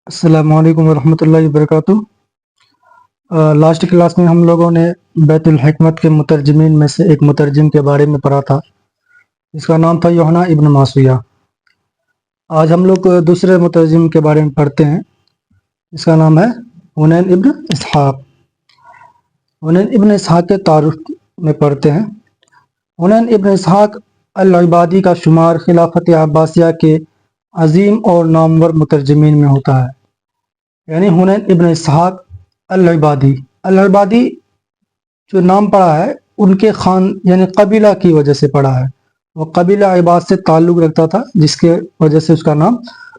अस्सलामु अलैकुम वरहमतुल्लाहि वबरकातुह। लास्ट क्लास में हम लोगों ने बैतुल हिकमत के मुतरजमीन में से एक मुतरजिम के बारे में पढ़ा था। इसका नाम था यूहन्ना इब्न मासूया। आज हम लोग दूसरे मुतरजिम के बारे में पढ़ते हैं। इसका नाम है हुनैन इब्न इसहाक। हुनैन इब्न इसहाक के तारुफ में पढ़ते हैं। हुनैन इब्न इसहाक अल-इबादी का शुमार खिलाफत अब्बासिया के अजीम और नामवर मुतरजमीन में होता है। यानी हुनैन इब्न इसहाक अल-इबादी जो नाम पड़ा है उनके खान यानी कबीला की वजह से पड़ा है। वो कबीला इबाद से ताल्लुक़ रखता था, जिसके वजह से उसका नाम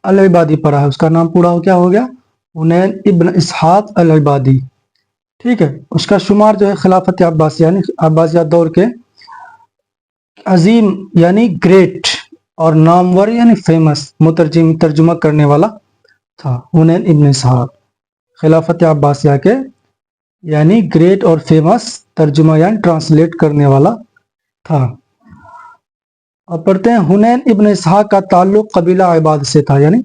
अल-इबादी पड़ा है। उसका नाम पूरा क्या हो गया? हुनैन इब्न इसहाक अल-इबादी। ठीक है। उसका शुमार जो है खिलाफत अब्बासिया यानी अब्बासिया दौर के अजीम यानी ग्रेट और नामवर यानी फेमस मुतरजिम तर्जुमा करने वाला था। हुनैन इब्न इसहाक खिलाफत अब्बासिया के यानी ग्रेट और फेमस तर्जुमा यानी ट्रांसलेट करने वाला था। अब पढ़ते हैं हुनैन इब्न इसहाक का ताल्लुक कबीला इबाद से था, यानी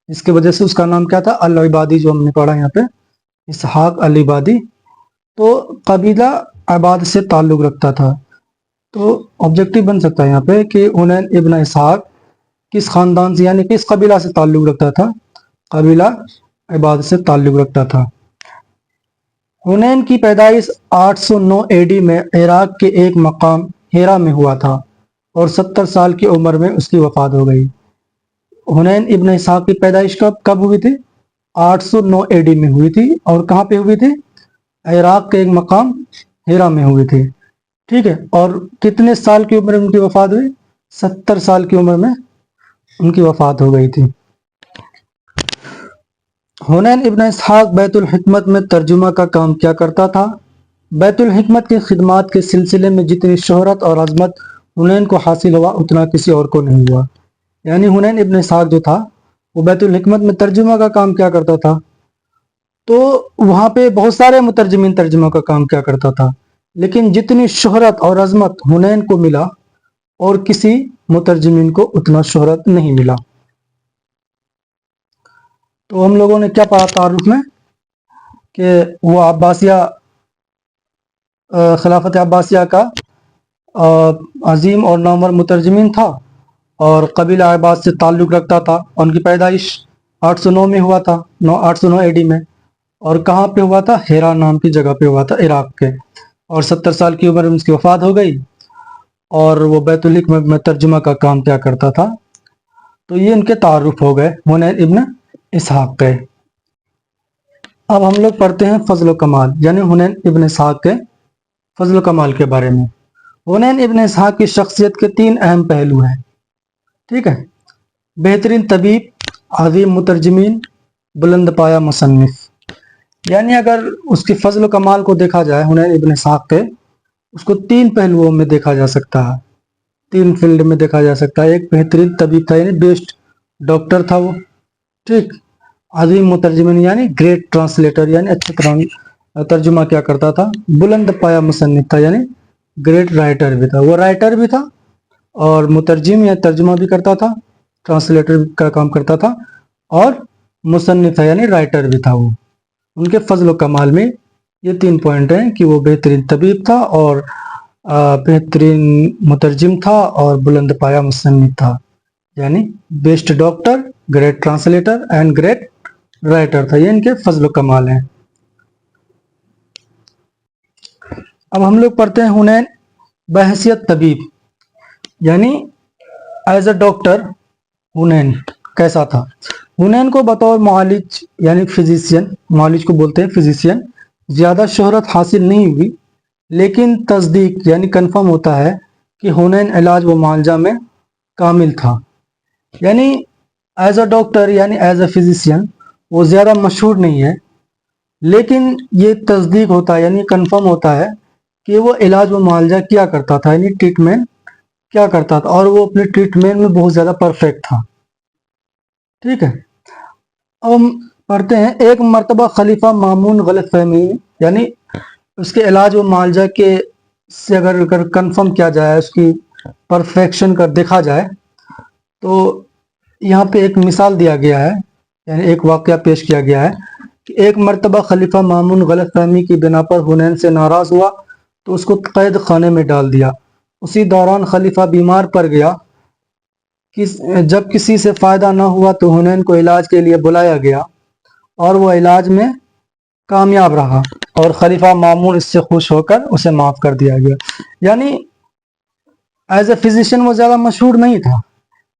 इसके वजह से उसका नाम क्या था? अल-इबादी, जो हमने पढ़ा यहाँ पे इसहाक अल-इबादी। तो कबीला इबाद से ताल्लुक रखता था। तो ऑब्जेक्टिव बन सकता है यहाँ पे कि हुनैन इब्न इसहाक किस खानदान से यानी किस कबीला से ताल्लुक रखता था? कबीला इबाद से ताल्लुक रखता था। हुनैन की पैदाइश 809 एडी में इराक के एक मकाम हेरा में हुआ था और 70 साल की उम्र में उसकी वफात हो गई। हुनैन इब्न इसहाक की पैदाइश कब हुई थी? 809 एडी में हुई थी। और कहाँ पे हुई थी? इराक के एक मकाम हेरा में हुई थी। ठीक है। और कितने साल की उम्र में उनकी वफात हुई? 70 साल की उम्र में उनकी वफात हो गई थी। हुनैन इब्न इसहाक बैतुल हिकमत में तर्जुमा का काम क्या करता था? बैतुल हिकमत की खिदमात के सिलसिले में जितनी शोहरत और अजमत हुनैन को हासिल हुआ उतना किसी और को नहीं हुआ। यानी हुनैन इब्न इसहाक जो था वो बैतुल हिकमत में तर्जुमा का काम क्या करता था? तो वहाँ पे बहुत सारे मुतरजमीन तर्जुमा का काम क्या करता था, लेकिन जितनी शोहरत और अजमत हुनैन को मिला और किसी मुतरजमीन को उतना शोहरत नहीं मिला। तो हम लोगों ने क्या पढ़ा तारुफ में कि वो अब्बासिया खिलाफत अब्बासिया का अजीम और नामवर मुतरजमीन था और कबीला इबाद से ताल्लुक़ रखता था। उनकी पैदाइश 809 में हुआ था, 809 एडी में। और कहाँ पे हुआ था? हेरा नाम की जगह पे हुआ था, इराक के। और 70 साल की उम्र में उसकी वफात हो गई। और वो बैतुल हिकमत में तर्जुमा का काम क्या करता था? तो ये इनके तारुफ हो गए हुनैन इब्न इसहाक के। अब हम लोग पढ़ते हैं फजल कमाल यानी हुनैन इब्न इसहाक के फजल कमाल के बारे में। हुनैन इब्न इसहाक की शख्सियत के 3 अहम पहलू हैं। ठीक है। बेहतरीन तबीब, अजीम मुतरजमीन, बुलंद पाया मुसन्निफ। यानी अगर उसकी फजल कमाल को देखा जाए हुनैन इब्न इसहाक के, उसको 3 पहलुओं में देखा जा सकता है, 3 फील्ड में देखा जा सकता है। एक बेहतरीन तबीब था यानी बेस्ट डॉक्टर था वो। ठीक। अजीम मुतरजमीन यानी ग्रेट ट्रांसलेटर यानी अच्छे तरह तर्जुमा क्या करता था। बुलंद पाया मुसन्निफ था यानी ग्रेट राइटर भी था। वो राइटर भी था और मुतरजिम या तर्जुमा भी करता था, ट्रांसलेटर का काम करता था, और मुसन्निफ था यानी राइटर भी था वो। उनके फजल कमाल में ये 3 पॉइंट हैं कि वो बेहतरीन तबीब था और बेहतरीन मुतरजिम था और बुलंद पाया मुसन्निफ था, यानी best doctor, great translator and great writer था। ये इनके फजल कमाल हैं। अब हम लोग पढ़ते हैं हुनैन बहसियत तबीब यानी एज अ डॉक्टर हुनैन कैसा था। हुनैन को बतौर मुआलिज यानी फिजिशियन, मुआलिज को बोलते हैं फिजिशियन, ज़्यादा शोहरत हासिल नहीं हुई, लेकिन तस्दीक यानी कन्फर्म होता है कि हुनैन इलाज व मुआलजा में कामिल था। यानी एज अ डॉक्टर यानी एज अ फिजिशियन वो ज़्यादा मशहूर नहीं है, लेकिन ये तस्दीक होता है यानी कन्फर्म होता है कि वो इलाज व मुआलजा किया करता था, यानी ट्रीटमेंट क्या करता था, और वो अपने ट्रीटमेंट में बहुत ज़्यादा परफेक्ट था। ठीक है। अब हम पढ़ते हैं एक मरतबा खलीफा मामून गलत फहमी यानी उसके इलाज व मुआलजा के से अगर कंफर्म किया जाए, उसकी परफेक्शन का देखा जाए, तो यहाँ पे एक मिसाल दिया गया है यानी एक वाक़या पेश किया गया है कि एक मर्तबा खलीफा मामून गलत फहमी की बिना पर हुनैन से नाराज़ हुआ तो उसको कैद खाने में डाल दिया। उसी दौरान खलीफा बीमार पड़ गया। जब किसी से फ़ायदा न हुआ तो हुनैन को इलाज के लिए बुलाया गया और वो इलाज में कामयाब रहा और खलीफा मामून इससे खुश होकर उसे माफ़ कर दिया गया। यानी एज ए फिजिशियन वो ज़्यादा मशहूर नहीं था,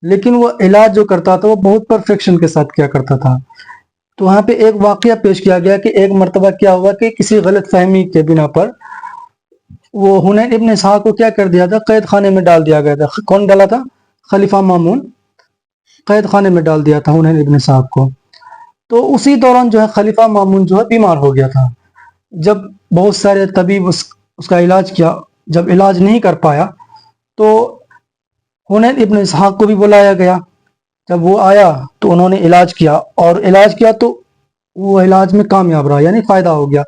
लेकिन वो इलाज जो करता था वो बहुत परफेक्शन के साथ किया करता था। तो वहाँ पे एक वाक़या पेश किया गया कि एक मर्तबा क्या हुआ कि किसी गलत फहमी के बिना पर वो हुनैन इब्न इसहाक को क्या कर दिया था, कैद खाने में डाल दिया गया था। कौन डाला था? खलीफा मामून कैद खाने में डाल दिया था हुनैन इब्न इसहाक को। तो उसी दौरान जो है खलीफा मामून जो है बीमार हो गया था। जब बहुत सारे तबीब उसका इलाज किया, जब इलाज नहीं कर पाया तो हुनैन इब्न इसहाक को भी बुलाया गया। जब वो आया तो उन्होंने इलाज किया और इलाज किया तो वो इलाज में कामयाब रहा, यानी फ़ायदा हो गया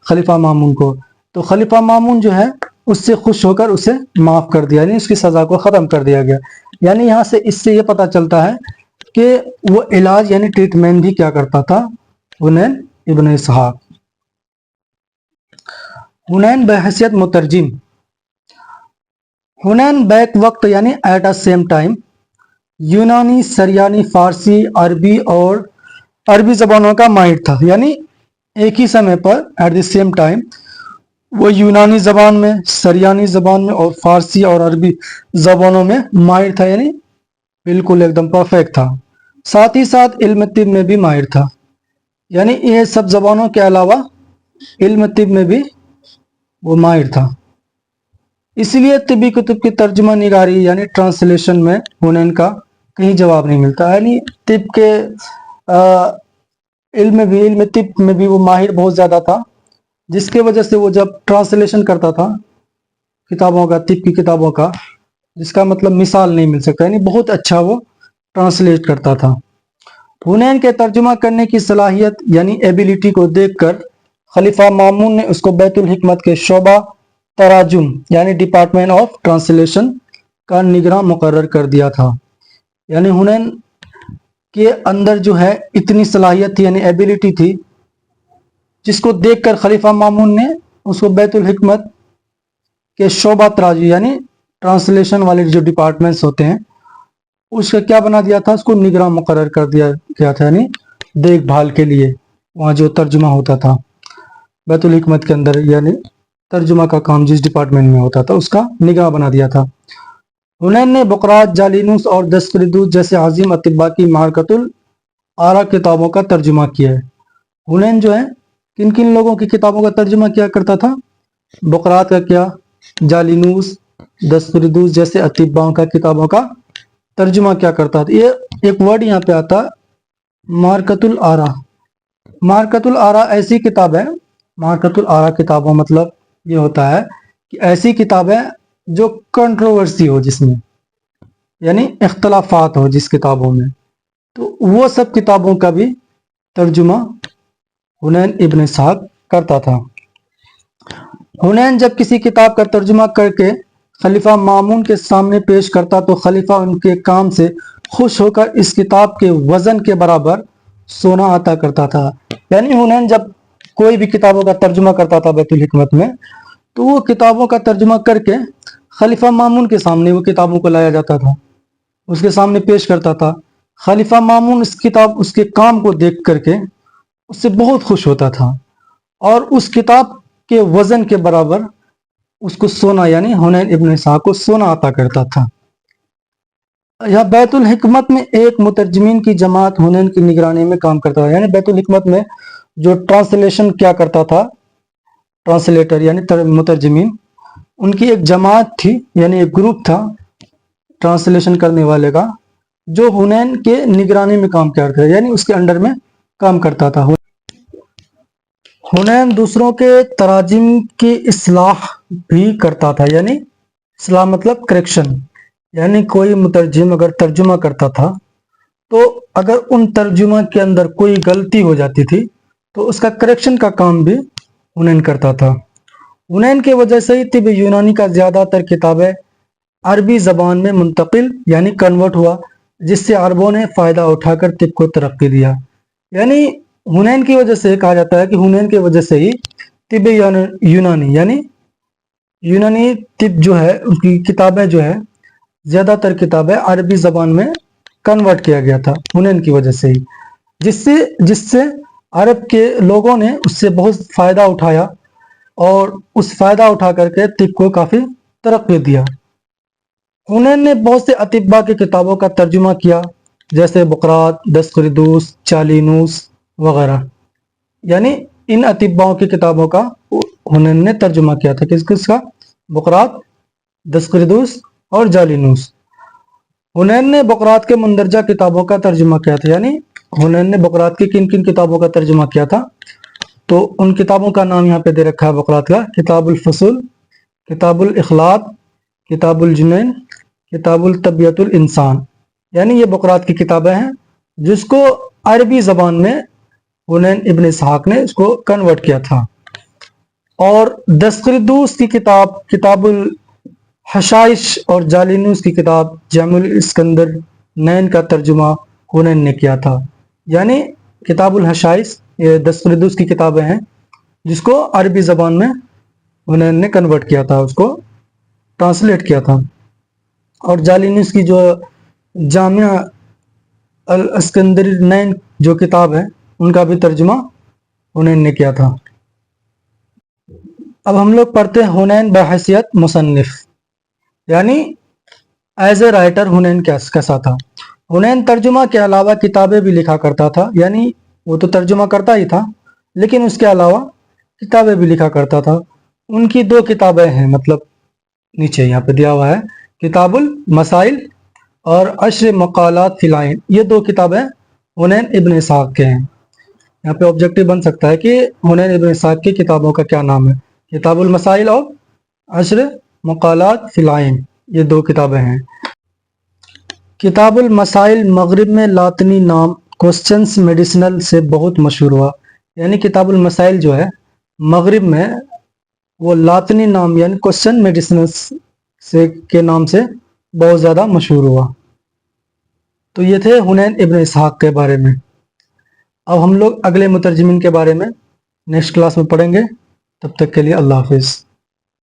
खलीफा मामून को। तो खलीफा मामून जो है उससे खुश होकर उसे माफ़ कर दिया, यानी उसकी सज़ा को ख़त्म कर दिया गया। यानी यहाँ से इससे ये पता चलता है कि वो इलाज यानी ट्रीटमेंट भी क्या करता था, हुनैन इब्न इसहाक। हुनैन बहैसियत मुतरजिम। हुनैन बैक वक्त यानी एट अ सेम टाइम यूनानी, सरयानी, फ़ारसी, अरबी और अरबी ज़बानों का माहिर था। यानी एक ही समय पर एट द सेम टाइम वो यूनानी ज़बान में, सरयानी ज़बान में और फ़ारसी और अरबी ज़बानों में माहिर था, यानी बिल्कुल एकदम परफेक्ट था। साथ ही साथ इल्म तिब में भी माहिर था, यानी ये सब ज़बानों के अलावा इल्म तिब में भी वो माहिर था। इसलिए तिब्बी कुतुब की तर्जुमा निगारी यानी ट्रांसलेशन में हुनैन का कहीं जवाब नहीं मिलता। यानी तिब के इल्म तिब में भी वो माहिर बहुत ज़्यादा था, जिसके वजह से वो जब ट्रांसलेशन करता था किताबों का, तिब की किताबों का, जिसका मतलब मिसाल नहीं मिल सकता, यानी बहुत अच्छा वो ट्रांसलेट करता था। हुनैन के तर्जुमा करने की सलाहियत यानी एबिलिटी को देखकर खलीफा मामून ने उसको बैतुल हिकमत के शोबा तराजुम यानी डिपार्टमेंट ऑफ ट्रांसलेशन का निगरां मुकर्रर कर दिया था। यानी हुनैन के अंदर जो है इतनी सलाहियत थी, यानी एबिलिटी थी, जिसको देखकर खलीफा मामून ने उसको बैतुल हिकमत के शोबा तराजू यानी ट्रांसलेशन वाले जो डिपार्टमेंट्स होते हैं उसका क्या बना दिया था, उसको निगरां मुकर्रर कर दिया गया था, यानी देखभाल के लिए वहाँ जो तर्जुमा होता था बैतुल हिकमत के अंदर, यानी तर्जुमा का काम जिस डिपार्टमेंट में होता था उसका निगरां बना दिया था। हुनैन ने बुकरात, जालिनूस और दस्तुरदूस जैसे अजीम अतिब्बा की मारकतुल आरा किताबों का तर्जुमा किया है। हुनैन जो है किन किन लोगों की किताबों का तर्जुमा किया करता था? बुकरात का किया, जालिनूस, दस्तुरदूस जैसे अतिब्बाओं का किताबों का तर्जुमा क्या करता था। ये एक वर्ड यहाँ पे आता है मारकतुल आरा। मारकतुल आरा ऐसी किताब है, मारकतुल आरा किताबों मतलब ये होता है कि ऐसी किताबें जो कंट्रोवर्सी हो जिसमें, यानी इख्तलाफात हो जिस किताबों में, तो वो सब किताबों का भी तर्जुमा हुनैन इब्न इसहाक करता था। हुनैन जब किसी किताब का तर्जुमा करके खलीफा मामून के सामने पेश करता तो खलीफा उनके काम से खुश होकर इस किताब के वजन के बराबर सोना अता करता था। यानी हुनैन जब कोई भी किताबों का तर्जुमा करता था बैतुल हिकमत में, तो वो किताबों का तर्जुमा करके खलीफा मामून के सामने वो किताबों को लाया जाता था, उसके सामने पेश करता था। खलीफा मामून इस किताब उसके काम को देख करके उससे बहुत खुश होता था और उस किताब के वजन के बराबर उसको सोना यानी हुनैन इब्न इसहाक को सोना अता करता था। यह बैतुल हिकमत में एक मुतरजमीन की जमात हुनैन की निगरानी में काम करता था। यानी बैतुल हिकमत में जो ट्रांसलेशन क्या करता था, ट्रांसलेटर यानी मुतरजमीन, उनकी एक जमात थी, यानी एक ग्रुप था ट्रांसलेशन करने वाले का, जो हुनैन के निगरानी में काम करता था, यानी उसके अंडर में काम करता था। हुनैन दूसरों के तराजिम की इस्लाह भी करता था, यानी इस्लाह मतलब करेक्शन, यानी कोई मुतरजिम अगर तर्जुमा करता था तो अगर उन तर्जुमा के अंदर कोई गलती हो जाती थी तो उसका करेक्शन का काम भी हुनैन करता था। हुनैन के वजह से ही तिब यूनानी का ज़्यादातर किताबें अरबी ज़बान में मुंतकिल यानी कन्वर्ट हुआ, जिससे अरबों ने फ़ायदा उठाकर तिब को तरक्की दिया। यानी हुनैन की वजह से कहा जाता है कि हुनैन की वजह से ही तिब यूनानी यानी यूनानी तिब जो है उनकी किताबें जो है ज़्यादातर किताबें अरबी ज़बान में कन्वर्ट किया गया था हुनैन की वजह से ही, जिससे जिससे अरब के लोगों ने उससे बहुत फ़ायदा उठाया और उस फ़ायदा उठा करके तिब को काफ़ी तरक्की दिया। हुनैन ने बहुत से अतिब्बा की किताबों का तर्जुमा किया, जैसे बुकरात, दस्तखुरदूस, चालीनूस वगैरह। यानी इन अतिब्बाओं की किताबों का हुनैन ने तर्जुमा किया था। किस किसका? बुकरात, दस्तखुरदूस और जालिनूस। हुनैन ने बुकरात के मुंदरजा किताबों का तर्जुमा किया था। यानी हुनैन ने बुकरात की किन किन किताबों का तर्जुमा किया था, तो उन किताबों का नाम यहाँ पे दे रखा है बुकरात का: किताबुल फसूल, किताबुल इखलाक, किताबुल जुनैन, किताबुल तबियतुल इंसान। यानी ये बुकरात की किताबें हैं जिसको अरबी ज़बान में हुनैन इब्न इसहाक ने इसको कन्वर्ट किया था। और दस्तखुरदूस की किताब किताबुल हशाइश और जालिनूस की किताब जामुल इस्कंदर नैन का तर्जुमा हुनैन ने किया था। यानी किताबुल हशाइश ये दस्तखुरदूस की किताबें हैं जिसको अरबी ज़बान में हुनैन ने कन्वर्ट किया था, उसको ट्रांसलेट किया था। और जालिनूस की जो जामिया अल इस्कंदर नैन जो किताब है उनका भी तर्जुमा हुनैन ने किया था। अब हम लोग पढ़ते हैं हुनैन बहैसियत मुसन्निफ, यानी एज ए राइटर हुनैन कैसा था। हुनैन तर्जुमा के अलावा किताबें भी लिखा करता था। यानी वो तो तर्जुमा करता ही था लेकिन उसके अलावा किताबें भी लिखा करता था। उनकी दो किताबें हैं, मतलब नीचे यहाँ पे दिया हुआ है, किताबुल मसाइल और अश्र मकालात फिलाइन। ये दो किताबें हुनैन इब्न इसहाक के हैं। यहाँ पे ऑब्जेक्टिव बन सकता है कि हुनैन इब्न इसहाक की किताबों का क्या नाम है। किताबुल मसाइल और अश्र मकालात फिलाइन, ये दो किताबें हैं। किताबुल मसाइल मगरिब में लातिनी नाम क्वेश्चंस मेडिसिनल से बहुत मशहूर हुआ। यानी किताबुल मसाइल जो है मगरिब में वो लातिनी नाम यानी क्वेश्चन मेडिसिनल से के नाम से बहुत ज़्यादा मशहूर हुआ। तो ये थे हुनैन इब्न इसहाक के बारे में। अब हम लोग अगले मुतरजमिन के बारे में नेक्स्ट क्लास में पढ़ेंगे। तब तक के लिए अल्लाह हाफिज़।